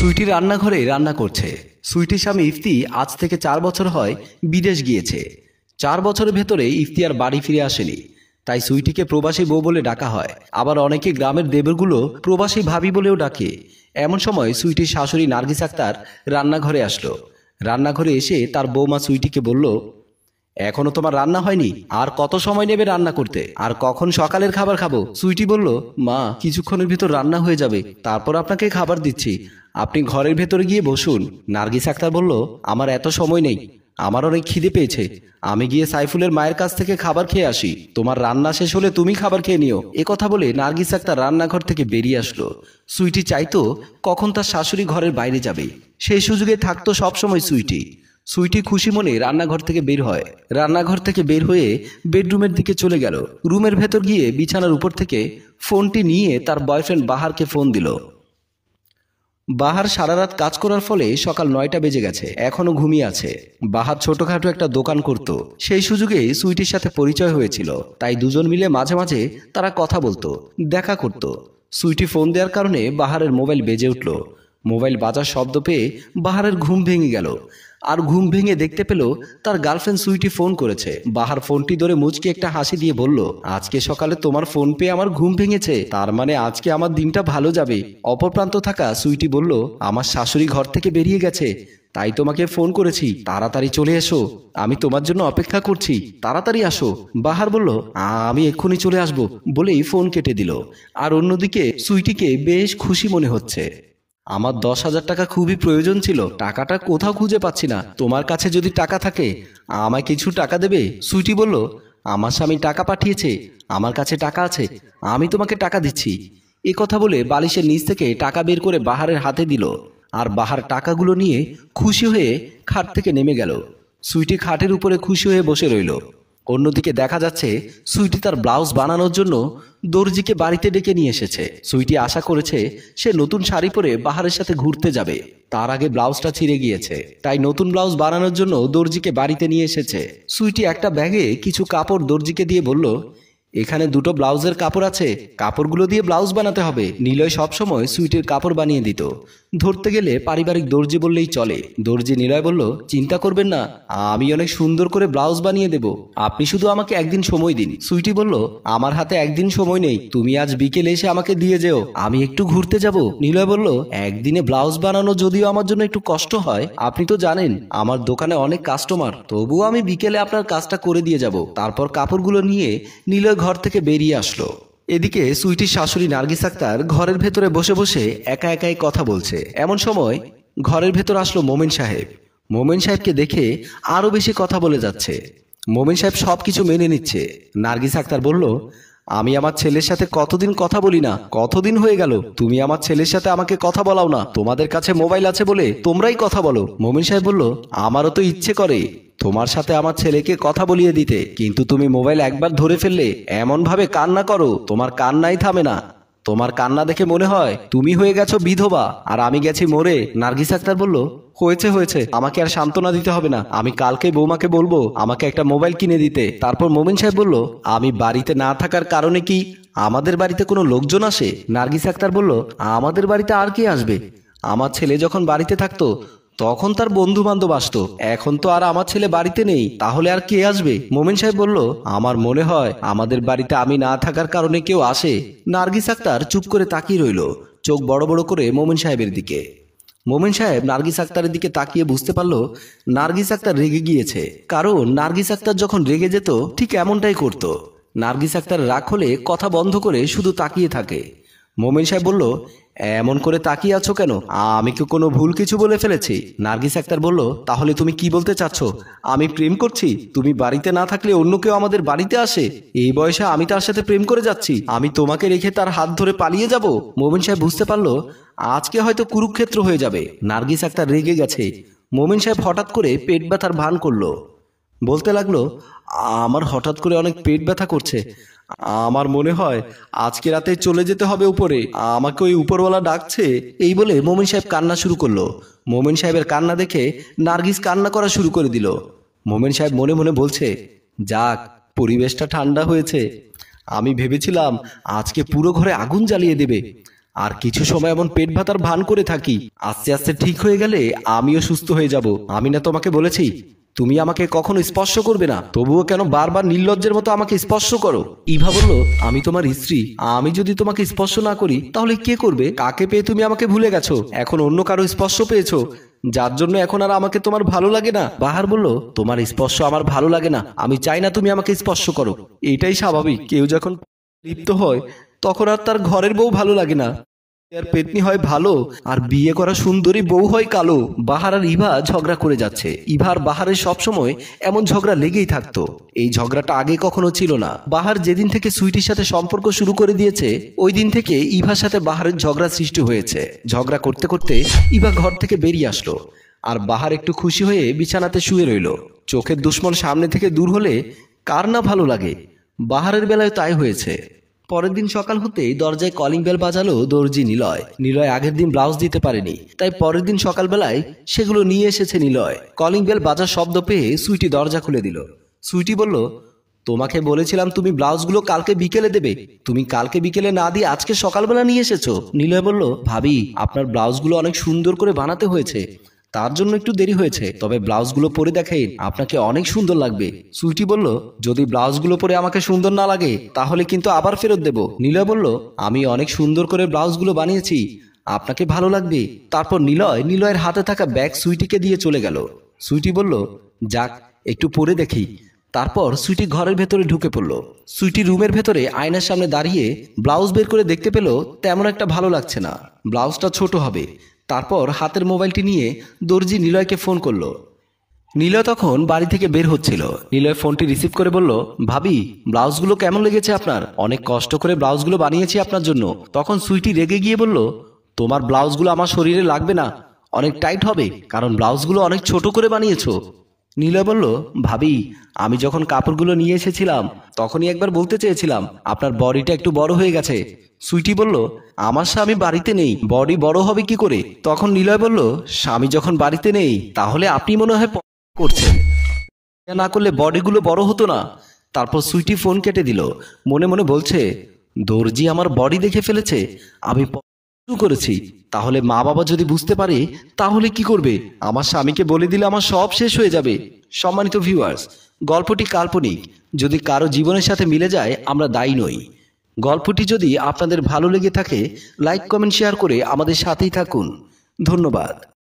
সুইটি রান্নাঘরে রান্না করছে। সুইটির স্বামী ইফতি আজ থেকে 4 বছর হয় বিদেশ গিয়েছে। 4 বছরের ভেতরে ইফতি আর বাড়ি ফিরে আসেনি, তাই সুইটিকে প্রবাসী বউ বলে ডাকা হয়। আবার অনেকে গ্রামের দেবরগুলো প্রবাসী ভাবি বলেও ডাকে। এমন সময় সুইটির শাশুড়ি নার্গিস আক্তার রান্নাঘরে আসলো। রান্নাঘরে এসে তার বৌমা সুইটিকে বলল, এখনো তোমার রান্না হয়নি, আর কত সময় নেবে রান্না করতে, আর কখন সকালের খাবার খাবো? সুইটি বলল, মা কিছুক্ষণের ভিতর রান্না হয়ে যাবে, তারপর আপনাকে খাবার দিচ্ছি, আপনি ঘরের ভেতরে গিয়ে বসুন। নার্গিস আক্তার বলল, আমার এত সময় নেই, আমার অনেক খিদে পেয়েছে, আমি গিয়ে সাইফুলের মায়ের কাছ থেকে খাবার খেয়ে আসি, তোমার রান্না শেষ হলে তুমি খাবার খেয়ে নিও। কথা বলে নার্গিস আক্তার রান্নাঘর থেকে বেরিয়ে আসলো। সুইটি চাইতো কখন তার শাশুড়ি ঘরের বাইরে যাবে, সেই সুযোগে থাকতো সবসময় সুইটি। সুইটি খুশি মনে রান্নাঘর থেকে বের হয়। রান্নাঘর থেকে বের হয়ে বেডরুমের দিকে চলে গেল। রুমের ভেতর গিয়ে বিছানার উপর থেকে ফোনটি নিয়ে তার বয়ফ্রেন্ড বাহারকে ফোন দিল। বাহার সারা রাত কাজ করার ফলে সকাল 9টা বেজে গেছে, এখনো ঘুমিয়ে আছে। বাহার ছোটখাটো একটা দোকান করত, সেই সুযোগে সুইটির সাথে পরিচয় হয়েছিল, তাই দুজন মিলে মাঝে মাঝে তারা কথা বলতো, দেখা করত। সুইটি ফোন দেওয়ার কারণে বাহারের মোবাইল বেজে উঠল। মোবাইল বাজার শব্দ পেয়ে বাহারের ঘুম ভেঙে গেল, আর ঘুম ভেঙে দেখতে পেল তার গার্লফ্রেন্ড সুইটি ফোন করেছে। বাহার ফোনটি ধরে মুচকি একটা হাসি দিয়ে বলল, আজকে সকালে তোমার ফোন পেয়ে আমার ঘুম ভেঙেছে, তার মানে আজকে আমার দিনটা ভালো যাবে। অপর প্রান্ত থাকা সুইটি বলল, আমার শাশুড়ি ঘর থেকে বেরিয়ে গেছে, তাই তোমাকে ফোন করেছি, তাড়াতাড়ি চলে এসো, আমি তোমার জন্য অপেক্ষা করছি, তাড়াতাড়ি আসো। বাহার বলল, আমি এক্ষুনি চলে আসবো বলেই ফোন কেটে দিল। আর অন্যদিকে সুইটিকে বেশ খুশি মনে হচ্ছে। আমার 10,000 টাকা খুবই প্রয়োজন ছিল, টাকাটা কোথাও খুঁজে পাচ্ছি না, তোমার কাছে যদি টাকা থাকে আমায় কিছু টাকা দেবে? সুইটি বলল, আমার স্বামী টাকা পাঠিয়েছে, আমার কাছে টাকা আছে, আমি তোমাকে টাকা দিচ্ছি। কথা বলে বালিশের নিচ থেকে টাকা বের করে বাহারের হাতে দিল, আর বাহার টাকাগুলো নিয়ে খুশি হয়ে খাট থেকে নেমে গেল। সুইটি খাটের উপরে খুশি হয়ে বসে রইল। অন্যদিকে দেখা যাচ্ছে সুইটি তার ব্লাউজ বানানোর জন্য দর্জিকে বাড়িতে ডেকে নিয়ে এসেছে। সুইটি আশা করেছে সে নতুন শাড়ি পরে বাহারের সাথে ঘুরতে যাবে, তার আগে ব্লাউজটা ছিঁড়ে গিয়েছে, তাই নতুন ব্লাউজ বানানোর জন্য দর্জিকে বাড়িতে নিয়ে এসেছে। সুইটি একটা ব্যাগে কিছু কাপড় দর্জিকে দিয়ে বলল, এখানে 2টো ব্লাউজের কাপড় আছে, কাপড়গুলো দিয়ে ব্লাউজ বানাতে হবে। নিলয় সবসময় সুইটির কাপড় বানিয়ে দিত, ধরতে গেলে পারিবারিক দর্জি বললেই চলে। দর্জি নিলয় বলল, চিন্তা করবেন না, আমি অনেক সুন্দর করে ব্লাউজ বানিয়ে দেব, আপনি শুধু আমাকে একদিন সময় দিন। সুইটি বলল, আমার হাতে একদিন সময় নেই, তুমি আজ বিকেলে এসে আমাকে দিয়ে যেও, আমি একটু ঘুরতে যাব। নিলয় বলল, একদিনে ব্লাউজ বানানো যদিও আমার জন্য একটু কষ্ট হয়, আপনি তো জানেন আমার দোকানে অনেক কাস্টমার, তবুও আমি বিকেলে আপনার কাজটা করে দিয়ে যাব। তারপর কাপড়গুলো নিয়ে নিলয় ঘর থেকে বেরিয়ে আসলো। এদিকে সুইটির শাশুড়ি নার্গিস আক্তার ঘরের ভেতরে বসে বসে একা একাই কথা বলছে। এমন সময় ঘরের ভেতর আসলো মোমেন সাহেব। মোমেন সাহেবকে দেখে আরো বেশি কথা বলে যাচ্ছে। মোমেন সাহেব সবকিছু মেনে নিচ্ছে। নার্গিস আক্তার বলল, আমি আমার ছেলের সাথে কতদিন কথা বলি না, কতদিন হয়ে গেল, তুমি আমার ছেলের সাথে আমাকে কথা বলাও না, তোমাদের কাছে মোবাইল আছে বলে তোমরাই কথা বলো। মোমেন সাহেব বলল, আমারও তো ইচ্ছে করে তোমার সাথে আমার ছেলেকে কথা বলিয়ে দিতে, কিন্তু তুমি মোবাইল একবার ধরে ফেললে এমন ভাবে কান্না করো, তোমার কান্নাই থামে না, তোমার কান্না দেখে মনে হয় তুমি হয়ে গেছো বিধবা আর আমি গেছি মরে। নার্গিস আক্তার বলল, হয়েছে হয়েছে, আমাকে আর সান্ত্বনা দিতে হবে না, আমি কালকে বৌমাকে বলবো আমাকে একটা মোবাইল কিনে দিতে। তারপর মোমেন সাহেব বলল, আমি বাড়িতে না থাকার কারণে কি আমাদের বাড়িতে কোনো লোকজন আসে? নার্গিস আক্তার বলল, আমাদের বাড়িতে আর কে আসবে, আমার ছেলে যখন বাড়িতে থাকতো তখন তার বন্ধু বান্ধব আসতো, এখন তো আর আমার ছেলে বাড়িতে নেই, তাহলে আর কে আসবে? মোমেন সাহেব বলল, আমার মনে হয় আমাদের বাড়িতে আমি না থাকার কারণে কেউ আসে। নার্গিস আক্তার চুপ করে তাকিয়ে রইল, চোখ বড় বড় করে মোমেন সাহেবের দিকে। মোমেন সাহেব নার্গিস আক্তারের দিকে তাকিয়ে বুঝতে পারল নার্গিস আক্তার রেগে গিয়েছে, কারণ নার্গিস আক্তার যখন রেগে যেত ঠিক এমনটাই করত। নার্গিস আক্তার রাগ হলে কথা বন্ধ করে শুধু তাকিয়ে থাকে। মোমেন সাহেব বলল, এমন করে তাকিয়ে আছো কেন, আমি কি কোনো ভুল কিছু বলে ফেলেছি? নার্গিস আক্তার বলল, তাহলে তুমি কি বলতে চাচ্ছ, আমি প্রেম করছি? তুমি বাড়িতে না থাকলে অন্য কেউ আমাদের বাড়িতে আসে? এই বয়সে আমি তার সাথে প্রেম করে যাচ্ছি, আমি তোমাকে রেখে তার হাত ধরে পালিয়ে যাব? মোমেন সাহেব বুঝতে পারলো আজকে হয়তো কুরুক্ষেত্র হয়ে যাবে। নার্গিস আক্তার রেগে গেছে। মোমেন সাহেব হঠাৎ করে পেট ব্যথার ভান করলো, বলতে লাগলো, আমার হঠাৎ করে অনেক পেট ব্যথা করছে, আমার মনে হয় আজকে রাতে চলে যেতে হবে উপরে, আমাকে ওই উপরওয়ালা ডাকছে। এই বলে মোমেন সাহেব কান্না শুরু করলো। মোমেন সাহেবের কান্না দেখে নার্গিস কান্না করা শুরু করে দিল। মোমেন সাহেব মনে মনে বলছে, যাক পরিবেশটা ঠান্ডা হয়েছে, আমি ভেবেছিলাম আজকে পুরো ঘরে আগুন জ্বালিয়ে দেবে, আর কিছু সময় এমন পেট ভাতার ভান করে থাকি, আস্তে আস্তে ঠিক হয়ে গেলে আমিও সুস্থ হয়ে যাব। আমি না তোমাকে বলেছি তুমি আমাকে কখনো স্পর্শ করবে না, তবুও কেন বারবার নির্লজ্জের মতো আমাকে স্পর্শ করো? ইভা বলল, আমি তোমার স্ত্রী, আমি যদি তোমাকে স্পর্শ না করি তাহলে কে করবে? কাকে পেয়ে তুমি আমাকে ভুলে গেছো? এখন অন্য কারো স্পর্শ পেয়েছো, যার জন্য এখন আর আমাকে তোমার ভালো লাগে না। বাহার বলল, তোমার স্পর্শ আমার ভালো লাগে না, আমি চাই না তুমি আমাকে স্পর্শ করো। এটাই স্বাভাবিক, কেউ যখন লিপ্ত হয় তখন আর তার ঘরের বউ ভালো লাগে না, আর পেতনি হয় ভালো আর বিয়ে করা সুন্দরী বউ হয় কালো। বাহার আর ইভা ঝগড়া করে যাচ্ছে। ইভা আর বাহারের সবসময় এমন ঝগড়া লেগেই থাকতো। এই ঝগড়াটা আগে কখনো ছিল না। বাহার যেদিন থেকে সুইটির সাথে সম্পর্ক শুরু করে দিয়েছে ওই দিন থেকে ইভার সাথে বাহারের ঝগড়া সৃষ্টি হয়েছে। ঝগড়া করতে করতে ইভা ঘর থেকে বেরিয়ে আসলো আর বাহার একটু খুশি হয়ে বিছানাতে শুয়ে রইল। চোখের দুশ্মন সামনে থেকে দূর হলে কার না ভালো লাগে? বাহারের বেলায় তাই হয়েছে। পরের দিন সকাল হতেই দরজায় কলিং বেল বাজালো দর্জি নিলয়। নিলয় আগের দিন ব্লাউজ দিতে পারেনি, তাই পরের দিন সকালবেলায় সেগুলো নিয়ে এসেছে নিলয়। কলিং বেল বাজার শব্দ পেয়ে সুইটি দরজা খুলে দিল। সুইটি বলল, তোমাকে বলেছিলাম তুমি ব্লাউজগুলো কালকে বিকেলে দেবে, তুমি কালকে বিকেলে না দিয়ে আজকে সকালবেলা নিয়ে এসেছো। নিলয় বলল, ভাবি আপনার ব্লাউজগুলো অনেক সুন্দর করে বানাতে হয়েছে, তার জন্য একটু দেরি হয়েছে, তবে ব্লাউজগুলো পরে দেখেন, আপনাকে অনেক সুন্দর লাগবে। সুইটি বলল, যদি ব্লাউজগুলো পরে আমাকে সুন্দর না লাগে তাহলে কিন্তু আবার ফেরত দেব। নিলয় বলল, আমি অনেক সুন্দর করে ব্লাউজগুলো বানিয়েছি, আপনাকে ভালো লাগবে। তারপর নিলয়ের হাতে থাকা ব্যাগ সুইটিকে দিয়ে চলে গেল। সুইটি বলল, যাক একটু পরে দেখি। তারপর সুইটি ঘরের ভেতরে ঢুকে পড়ল। সুইটি রুমের ভেতরে আয়নার সামনে দাঁড়িয়ে ব্লাউজ বের করে দেখতে পেল তেমন একটা ভালো লাগছে না, ব্লাউজটা ছোট হবে। তারপর হাতের মোবাইলটি নিয়ে দর্জি নিলয়কে ফোন করলো। নিলয় তখন বাড়ি থেকে বের হচ্ছিল। নিলয় ফোনটি রিসিভ করে বলল, ভাবি ব্লাউজগুলো কেমন লেগেছে আপনার? অনেক কষ্ট করে ব্লাউজগুলো বানিয়েছি আপনার জন্য। তখন সুইটি রেগে গিয়ে বলল, তোমার ব্লাউজগুলো আমার শরীরে লাগবে না, অনেক টাইট হবে, কারণ ব্লাউজগুলো অনেক ছোট করে বানিয়েছো। নিলয় বলল, ভাবি আমি যখন কাপড়গুলো নিয়ে এসেছিলাম তখনই একবার বলতে চেয়েছিলাম আপনার বডিটা একটু বড় হয়ে গেছে। সুইটি বলল, আমার স্বামী বাড়িতে নেই, বডি বড় হবে কি করে? তখন নিলয় বলল, স্বামী যখন বাড়িতে নেই তাহলে আপনি মনে হয় করছেন, না করলে বডিগুলো বড় হতো না। তারপর সুইটি ফোন কেটে দিল। মনে মনে বলছে, দর্জি আমার বডি দেখে ফেলেছে, আমি শুরু করেছি, তাহলে মা বাবা যদি বুঝতে পারে তাহলে কি করবে? আমার স্বামীকে বলে দিলে আমার সব শেষ হয়ে যাবে। সম্মানিত ভিউয়ার্স, গল্পটি কাল্পনিক, যদি কারো জীবনের সাথে মিলে যায় আমরা দায়ী নই। গল্পটি যদি আপনাদের ভালো লেগে থাকে লাইক কমেন্ট শেয়ার করে আমাদের সাথেই থাকুন। ধন্যবাদ।